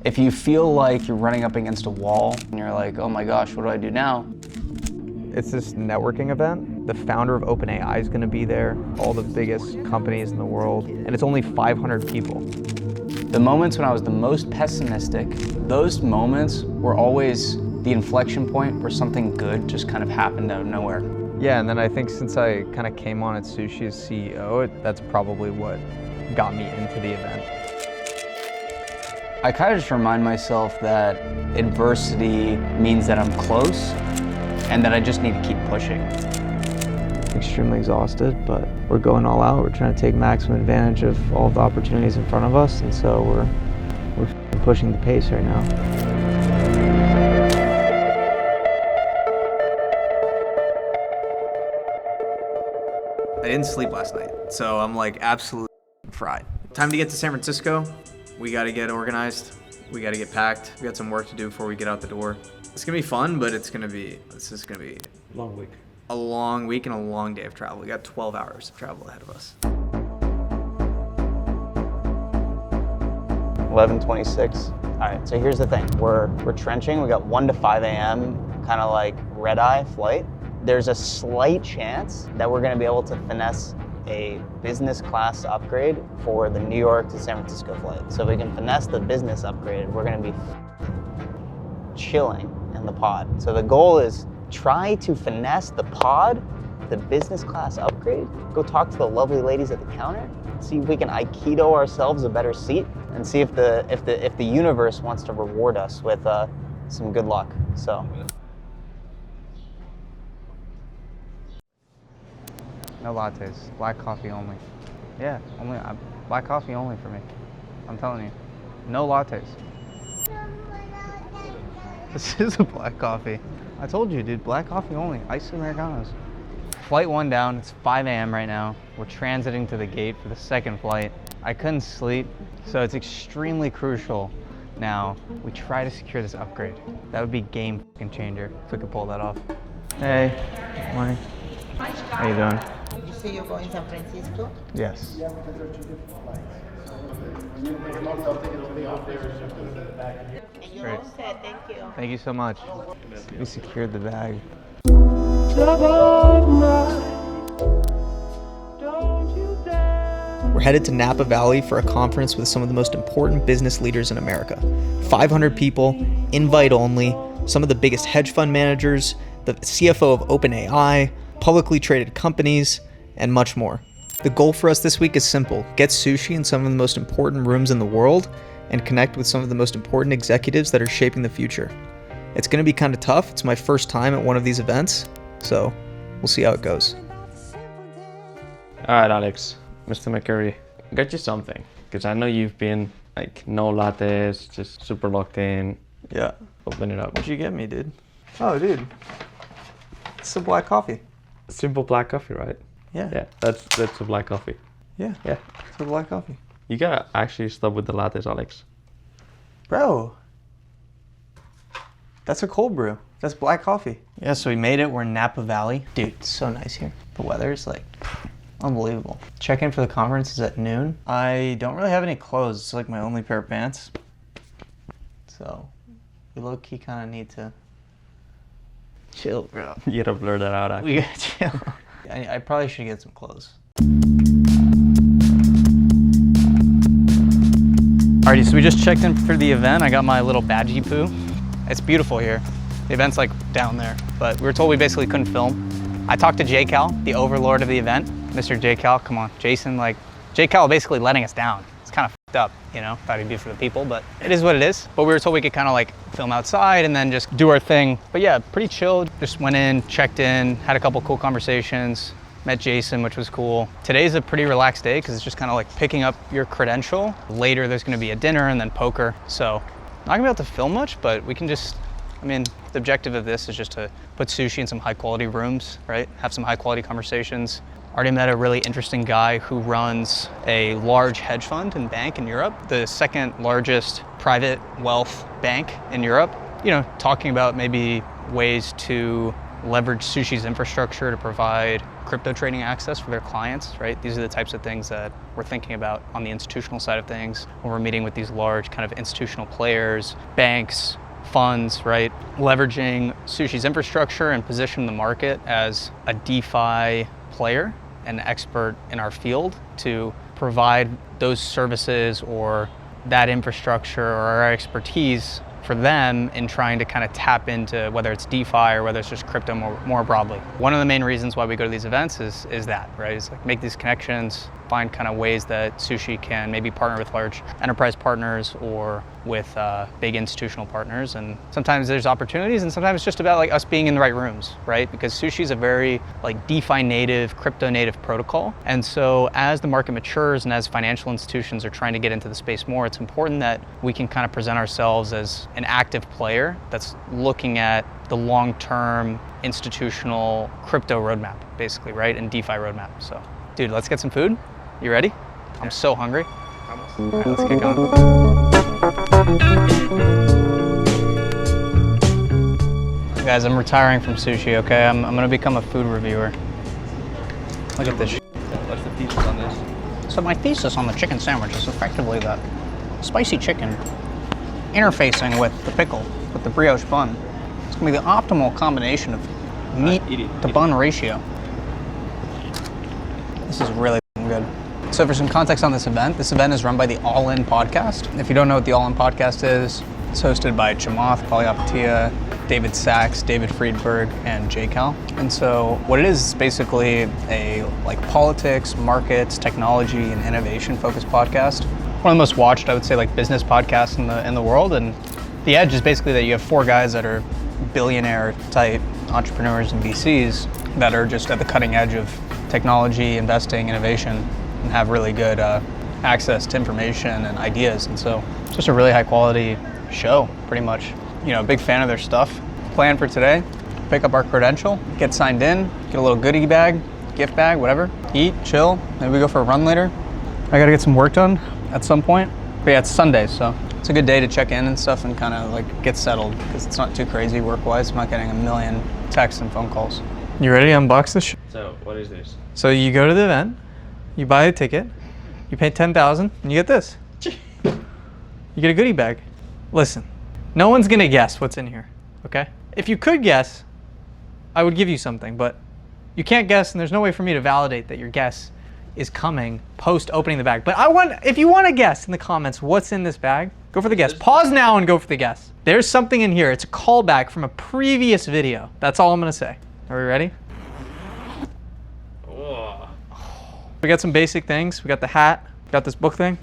If you feel like you're running up against a wall and you're like, oh my gosh, what do I do now? It's this networking event. The founder of OpenAI is going to be there, all the biggest companies in the world, and it's only 500 people. The moments when I was the most pessimistic, those moments were always the inflection point where something good just kind of happened out of nowhere. Yeah, and then I think since I kind of came on at Sushi as CEO, that's probably what got me into the event. I kind of just remind myself that adversity means that I'm close and that I just need to keep pushing. Extremely exhausted, but we're going all out. We're trying to take maximum advantage of all of the opportunities in front of us, and so we're pushing the pace right now. I didn't sleep last night, so I'm like absolutely fried. Time to get to San Francisco. We got to get organized. We got to get packed. We got some work to do before we get out the door. It's gonna be fun, but this is gonna be Long week. a long week and a long day of travel. We got 12 hours of travel ahead of us. 11:26. All right, so here's the thing. We're trenching. We got 1 to 5 a.m. kind of like red-eye flight. There's a slight chance that we're gonna be able to finesse a business class upgrade for the New York to San Francisco flight. So if we can finesse the business upgrade, we're gonna be chilling in the pod. So the goal is try to finesse the pod, the business class upgrade, go talk to the lovely ladies at the counter, see if we can Aikido ourselves a better seat, and see if the universe wants to reward us with some good luck. So. No lattes, black coffee only. Yeah, only black coffee only for me. I'm telling you, no lattes. This is a black coffee. I told you, dude, black coffee only, iced Americanos. Flight 1 down, it's 5 a.m. right now. We're transiting to the gate for the second flight. I couldn't sleep, so it's extremely crucial now we try to secure this upgrade. That would be game fucking changer if we could pull that off. Hey, morning. How you doing? Did you say you're going to San Francisco? Yes. And you're Great. all set, thank you. Thank you so much. We secured the bag. We're headed to Napa Valley for a conference with some of the most important business leaders in America. 500 people, invite only, some of the biggest hedge fund managers, the CFO of OpenAI, publicly traded companies, and much more. The goal for us this week is simple: get sushi in some of the most important rooms in the world and connect with some of the most important executives that are shaping the future. It's going to be kind of tough. It's my first time at one of these events, so we'll see how it goes. All right, Alex, Mr. McCurry, got you something, because I know you've been like no lattes, just super locked in. Yeah. Open it up. What'd you get me, dude? Oh, dude. It's a black coffee. Simple black coffee, right? Yeah. Yeah, that's a black coffee. Yeah. Yeah. It's a black coffee. You gotta actually stop with the lattes, Alex. Bro. That's a cold brew. That's black coffee. Yeah, so we made it. We're in Napa Valley. Dude, it's so nice here. The weather is like unbelievable. Check-in for the conference is at noon. I don't really have any clothes. It's like my only pair of pants. So we low-key kind of need to chill, bro. You gotta blur that out, actually. We gotta chill. I probably should get some clothes. Alrighty, so we just checked in for the event. I got my little badgie poo. It's beautiful here. The event's like down there, but we were told we basically couldn't film. I talked to JCal, the overlord of the event. Mr. JCal, come on, Jason, like, JCal basically letting us down. It's kind of fucked up, you know, thought he'd do for the people, but it is what it is. But we were told we could kind of like film outside and then just do our thing. But yeah, pretty chill. Just went in, checked in, had a couple cool conversations, met Jason, which was cool. Today's a pretty relaxed day because it's just kind of like picking up your credential. Later, there's gonna be a dinner and then poker. So not gonna be able to film much, but we can just, I mean, the objective of this is just to put sushi in some high quality rooms, right? Have some high quality conversations. Already met a really interesting guy who runs a large hedge fund and bank in Europe, the second largest private wealth bank in Europe. You know, talking about maybe ways to leverage Sushi's infrastructure to provide crypto trading access for their clients, right? These are the types of things that we're thinking about on the institutional side of things when we're meeting with these large kind of institutional players, banks, funds, right? Leveraging Sushi's infrastructure and position the market as a DeFi player, an expert in our field, to provide those services or that infrastructure or our expertise for them in trying to kind of tap into whether it's DeFi or whether it's just crypto more broadly. One of the main reasons why we go to these events is that, right? Is like make these connections, find kind of ways that Sushi can maybe partner with large enterprise partners or with big institutional partners. And sometimes there's opportunities, and sometimes it's just about like us being in the right rooms, right? Because Sushi is a very like DeFi native, crypto native protocol. And so as the market matures and as financial institutions are trying to get into the space more, it's important that we can kind of present ourselves as an active player that's looking at the long-term institutional crypto roadmap, basically, right? And DeFi roadmap. So, dude, let's get some food. You ready? I'm so hungry. All right, let's get going. Guys, I'm retiring from sushi, okay? I'm gonna become a food reviewer. Look at this shit. What's the thesis on this? So my thesis on the chicken sandwich is effectively that spicy chicken interfacing with the pickle, with the brioche bun, it's gonna be the optimal combination of meat to bun ratio. This is really good. So for some context on this event is run by the All In podcast. If you don't know what the All In podcast is, it's hosted by Chamath Palihapitiya, David Sachs, David Friedberg, and JCal. And so what it is basically a like politics, markets, technology, and innovation focused podcast. One of the most watched, I would say, like business podcasts in the world. And the edge is basically that you have four guys that are billionaire type entrepreneurs and VCs that are just at the cutting edge of technology, investing, innovation, and have really good access to information and ideas. And so it's just a really high quality show, pretty much. You know, big fan of their stuff. Plan for today, pick up our credential, get signed in, get a little goodie bag, gift bag, whatever. Eat, chill, maybe we go for a run later. I gotta get some work done at some point. But yeah, it's Sunday, so it's a good day to check in and stuff and kind of like get settled because it's not too crazy work-wise. I'm not getting a million texts and phone calls. You ready to unbox this? So, what is this? So you go to the event, you buy a ticket, you pay $10,000, and you get this. You get a goodie bag. Listen, no one's gonna guess what's in here, okay? If you could guess, I would give you something, but you can't guess, and there's no way for me to validate that your guess is coming post opening the bag. But if you want to guess in the comments what's in this bag, go for the guess. Pause now and go for the guess. There's something in here. It's a callback from a previous video. That's all I'm gonna say. Are we ready? Oh. We got some basic things. We got the hat, got this book thing,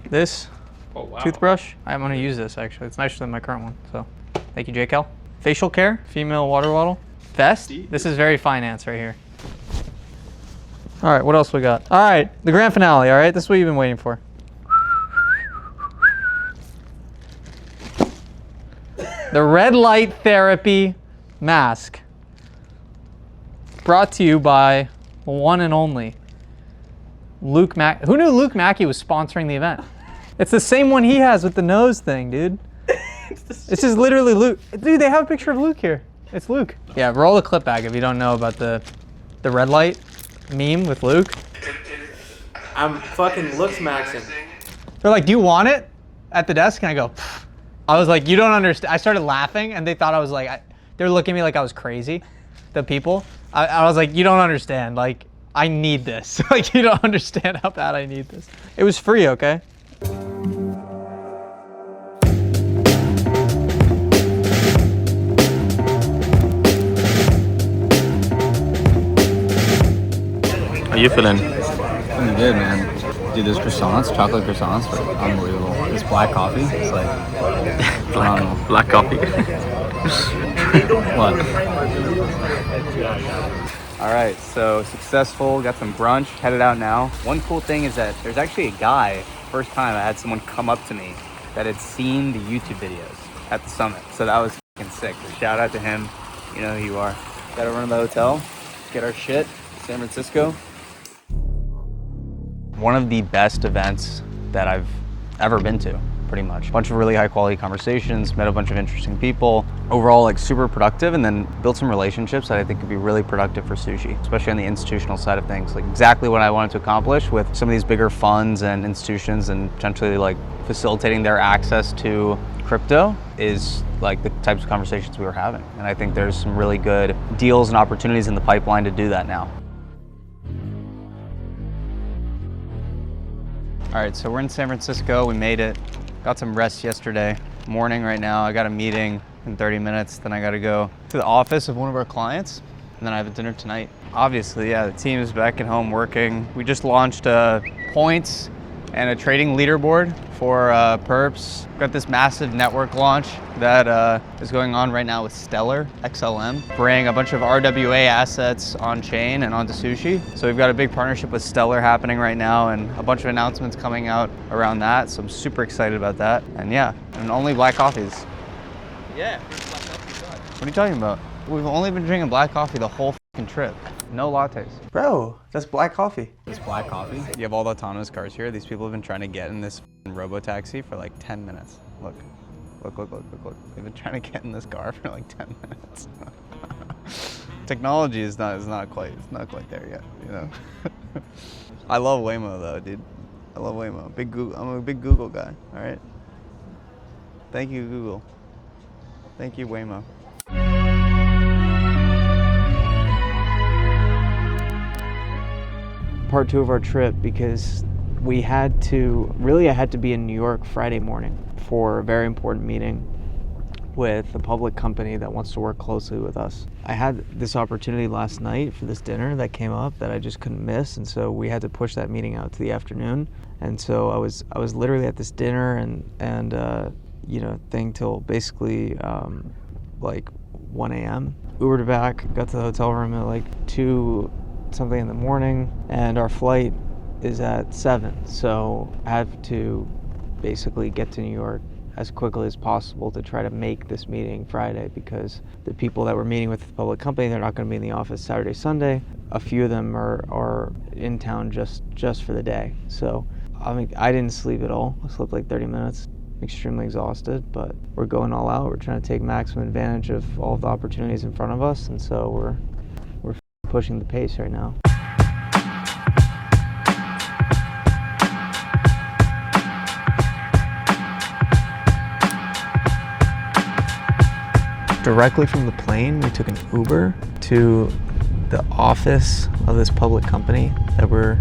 this Wow. toothbrush. I'm gonna use this actually. It's nicer than my current one. So thank you, JCal. Facial care, female water bottle. Vest. This is very finance right here. All right, what else we got? All right, the grand finale, all right? This is what you've been waiting for. The red light therapy mask. Brought to you by the one and only Luke Mack. Who knew Luke Mackey was sponsoring the event? It's the same one he has with the nose thing, dude. This is literally Luke. Dude, they have a picture of Luke here. It's Luke. Yeah, roll the clip back if you don't know about the red light meme with Luke. I'm fucking looks maxing. They're like, do you want it? At the desk, and I go, pfft. I was like, you don't understand. I started laughing, and they thought I was like, they were looking at me like I was crazy, the people. I was like, you don't understand. Like, I need this. Like, you don't understand how bad I need this. It was free, okay? How you feeling? Feeling good, man. Dude, those croissants, chocolate croissants, are unbelievable. This black coffee, it's like Black coffee. what? All right, so successful, got some brunch, headed out now. One cool thing is that there's actually a guy, first time I had someone come up to me that had seen the YouTube videos at the summit. So that was fucking sick. So shout out to him, you know who you are. Gotta run to the hotel, get our shit, San Francisco. One of the best events that I've ever been to. pretty much. A bunch of really high quality conversations, met a bunch of interesting people. Overall, like super productive, and then built some relationships that I think could be really productive for sushi, especially on the institutional side of things. Like exactly what I wanted to accomplish with some of these bigger funds and institutions, and potentially like facilitating their access to crypto is like the types of conversations we were having. And I think there's some really good deals and opportunities in the pipeline to do that now. All right, so we're in San Francisco. We made it. Got some rest yesterday morning. Right now, I got a meeting in 30 minutes. Then I got to go to the office of one of our clients, and then I have a dinner tonight. Obviously, yeah, the team is back at home working. We just launched points and a trading leaderboard for perps. Got this massive network launch that is going on right now with Stellar XLM, bring a bunch of RWA assets on chain and onto Sushi. So we've got a big partnership with Stellar happening right now, and a bunch of announcements coming out around that. So I'm super excited about that. And yeah, and only black coffees. Yeah, black coffee. What are you talking about? We've only been drinking black coffee the whole fucking trip. No lattes. Bro, that's black coffee. It's black coffee. You have all the autonomous cars here. These people have been trying to get in this robo-taxi for like 10 minutes. Look. They've been trying to get in this car for like 10 minutes. Technology is not quite there yet, you know. I love Waymo though, dude. I love Waymo. I'm a big Google guy, all right? Thank you, Google. Thank you, Waymo. Part 2 of our trip, because I had to be in New York Friday morning for a very important meeting with a public company that wants to work closely with us. I had this opportunity last night for this dinner that came up that I just couldn't miss, and so we had to push that meeting out to the afternoon. And so I was literally at this dinner and thing till basically like 1 a.m. Ubered back, got to the hotel room at like 2 something in the morning, and our flight is at 7, so I have to basically get to New York as quickly as possible to try to make this meeting Friday, because the people that we're meeting with the public company, they're not going to be in the office Saturday, Sunday. A few of them are in town just for the day. So I didn't sleep at all. I slept like 30 minutes. Extremely exhausted, but we're going all out. We're trying to take maximum advantage of all of the opportunities in front of us, and so we're pushing the pace right now. Directly from the plane, we took an Uber to the office of this public company that we're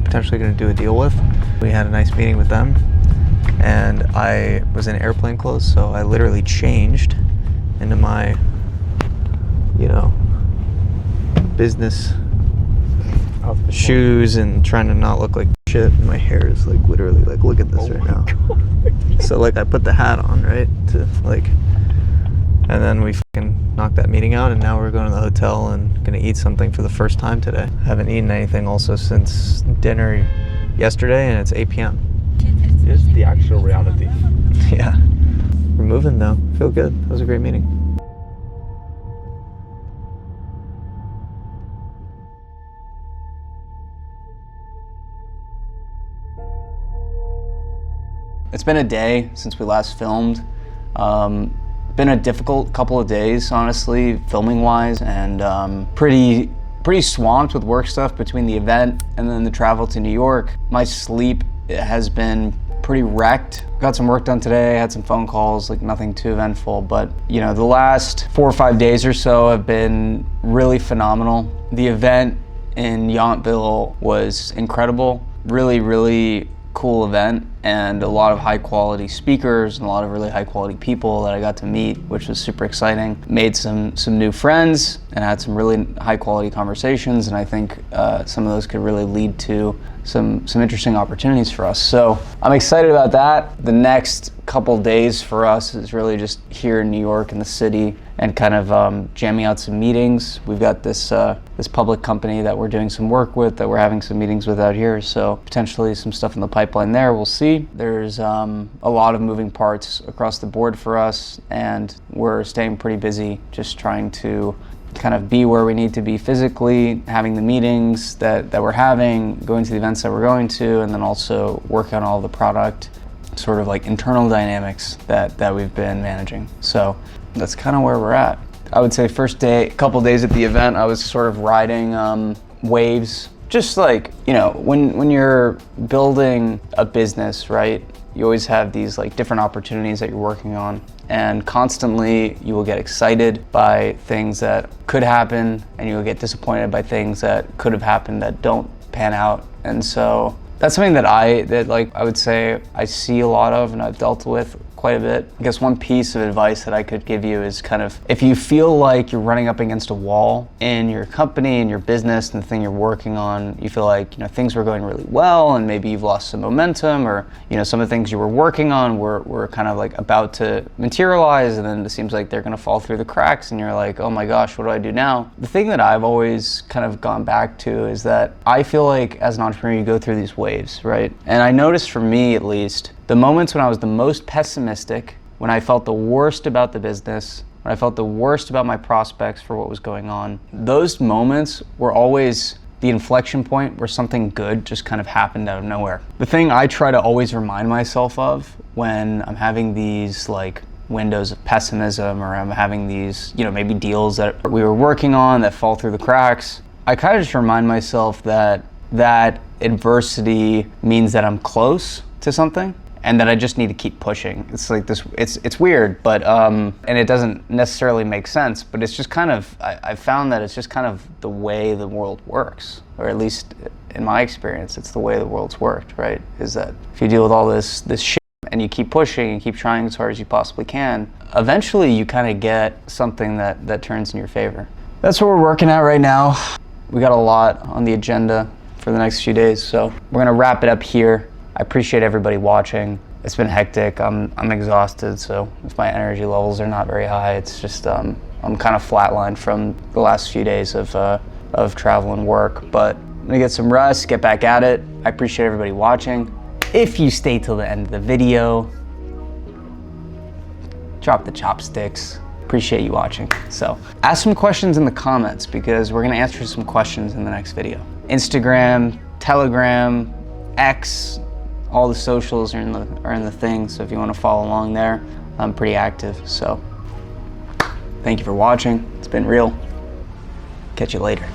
potentially going to do a deal with. We had a nice meeting with them, and I was in airplane clothes, so I literally changed into my, business shoes and trying to not look like shit. My hair is like literally like, look at this right now. So like I put the hat on, right, to like, and then we fucking knocked that meeting out, and now we're going to the hotel and gonna eat something for the first time today. I haven't eaten anything also since dinner yesterday, and it's 8 p.m. It's the actual reality. Yeah. We're moving though. Feel good. That was a great meeting. It's been a day since we last filmed. Been a difficult couple of days, honestly, filming wise, and pretty swamped with work stuff between the event and then the travel to New York. My sleep has been pretty wrecked. Got some work done today, had some phone calls, like nothing too eventful, but the last 4 or 5 days or so have been really phenomenal. The event in Yountville was incredible. Really cool event, and a lot of high quality speakers and a lot of really high quality people that I got to meet, which was super exciting. Made some new friends and had some really high quality conversations, and I think some of those could really lead to some interesting opportunities for us. So I'm excited about that. The next couple days for us is really just here in New York in the city and kind of jamming out some meetings. We've got this public company that we're doing some work with, that we're having some meetings with out here, so potentially some stuff in the pipeline there, we'll see. There's a lot of moving parts across the board for us, and we're staying pretty busy just trying to kind of be where we need to be physically, having the meetings that we're having, going to the events that we're going to, and then also work on all the product sort of like internal dynamics that we've been managing. So that's kind of where we're at. I would say first day, couple days at the event, I was sort of riding waves. Just like, you know, when you're building a business, right? You always have these like different opportunities that you're working on, and constantly you will get excited by things that could happen, and you will get disappointed by things that could have happened that don't pan out. And so that's something that I would say I see a lot of and I've dealt with quite a bit. I guess one piece of advice that I could give you is kind of, if you feel like you're running up against a wall in your company and your business and the thing you're working on, you feel like, you know, things were going really well and maybe you've lost some momentum, or, you know, some of the things you were working on were kind of like about to materialize, and then it seems like they're gonna fall through the cracks and you're like, oh my gosh, what do I do now? The thing that I've always kind of gone back to is that I feel like as an entrepreneur, you go through these waves, right? And I noticed for me at least, the moments when I was the most pessimistic, when I felt the worst about the business, when I felt the worst about my prospects for what was going on, those moments were always the inflection point where something good just kind of happened out of nowhere. The thing I try to always remind myself of when I'm having these like windows of pessimism, or I'm having these, you know, maybe deals that we were working on that fall through the cracks, I kind of just remind myself that adversity means that I'm close to something, and that I just need to keep pushing. It's like this, it's weird, but, and it doesn't necessarily make sense, but it's just kind of, I've found that it's just kind of the way the world works, or at least in my experience, it's the way the world's worked, right? Is that if you deal with all this shit and you keep pushing and keep trying as hard as you possibly can, eventually you kind of get something that turns in your favor. That's what we're working at right now. We got a lot on the agenda for the next few days, so we're gonna wrap it up here. I appreciate everybody watching. It's been hectic. I'm exhausted, so if my energy levels are not very high, it's just I'm kind of flatlined from the last few days of travel and work. But I'm gonna get some rest, get back at it. I appreciate everybody watching. If you stay till the end of the video, drop the chopsticks. Appreciate you watching. So ask some questions in the comments, because we're gonna answer some questions in the next video. Instagram, Telegram, X, all the socials are in the thing, so if you want to follow along there, I'm pretty active. So thank you for watching. It's been real. Catch you later.